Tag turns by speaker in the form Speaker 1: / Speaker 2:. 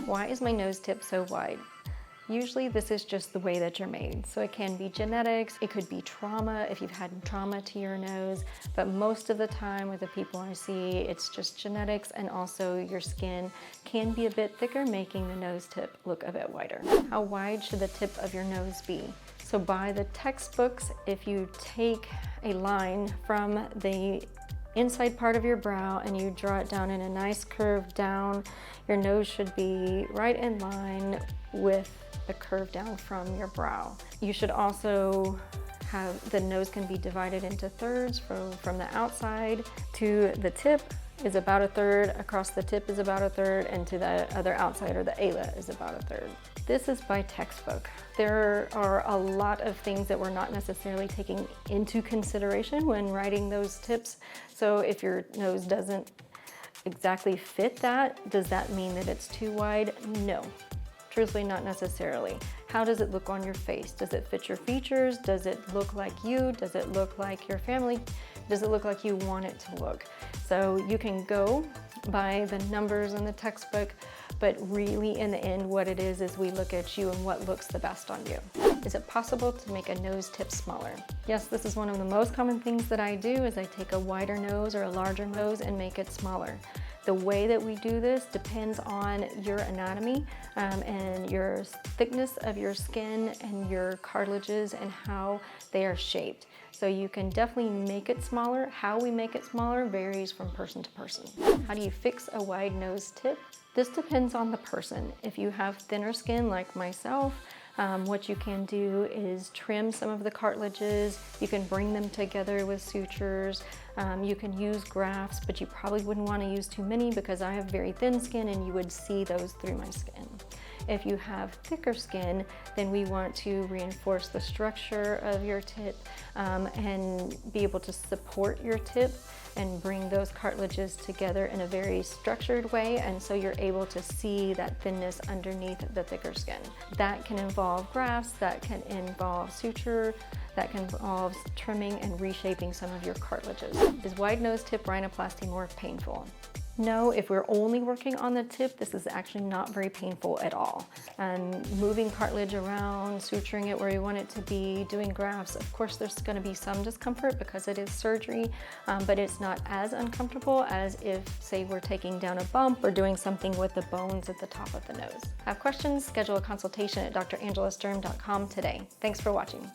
Speaker 1: Why is my nose tip so wide? Usually this is just the way that you're made. So it can be genetics, it could be trauma if you've had trauma to your nose, but most of the time with the people I see, it's just genetics, and also your skin can be a bit thicker, making the nose tip look a bit wider. How wide should the tip of your nose be? So by the textbooks, if you take a line from the inside part of your brow and you draw it down in a nice curve down, your nose should be right in line with the curve down from your brow. You should also have, the nose can be divided into thirds from the outside to the tip is about a third, across the tip is about a third, and to the other outside, or the ala, is about a third. This is by textbook. There are a lot of things that we're not necessarily taking into consideration when writing those tips. So if your nose doesn't exactly fit that, does that mean that it's too wide? No. Truthfully, not necessarily. How does it look on your face? Does it fit your features? Does it look like you? Does it look like your family? Does it look like you want it to look? So you can go by the numbers in the textbook, but really in the end what it is we look at you and what looks the best on you. Is it possible to make a nose tip smaller? Yes, this is one of the most common things that I do is I take a wider nose or a larger nose and make it smaller. The way that we do this depends on your anatomy and your thickness of your skin and your cartilages and how they are shaped. So you can definitely make it smaller. How we make it smaller varies from person to person. How do you fix a wide nose tip? This depends on the person. If you have thinner skin like myself, what you can do is trim some of the cartilages. You can bring them together with sutures. You can use grafts, but you probably wouldn't want to use too many because I have very thin skin and you would see those through my skin. If you have thicker skin, then we want to reinforce the structure of your tip and be able to support your tip and bring those cartilages together in a very structured way, and so you're able to see that thinness underneath the thicker skin. That can involve grafts, that can involve suture, that can involve trimming and reshaping some of your cartilages. Is wide nose tip rhinoplasty more painful? No, if we're only working on the tip, this is actually not very painful at all. Moving cartilage around, suturing it where you want it to be, doing grafts, of course there's going to be some discomfort because it is surgery, but it's not as uncomfortable as if, say, we're taking down a bump or doing something with the bones at the top of the nose. Have questions? Schedule a consultation at drangela.sturm.com today. Thanks for watching.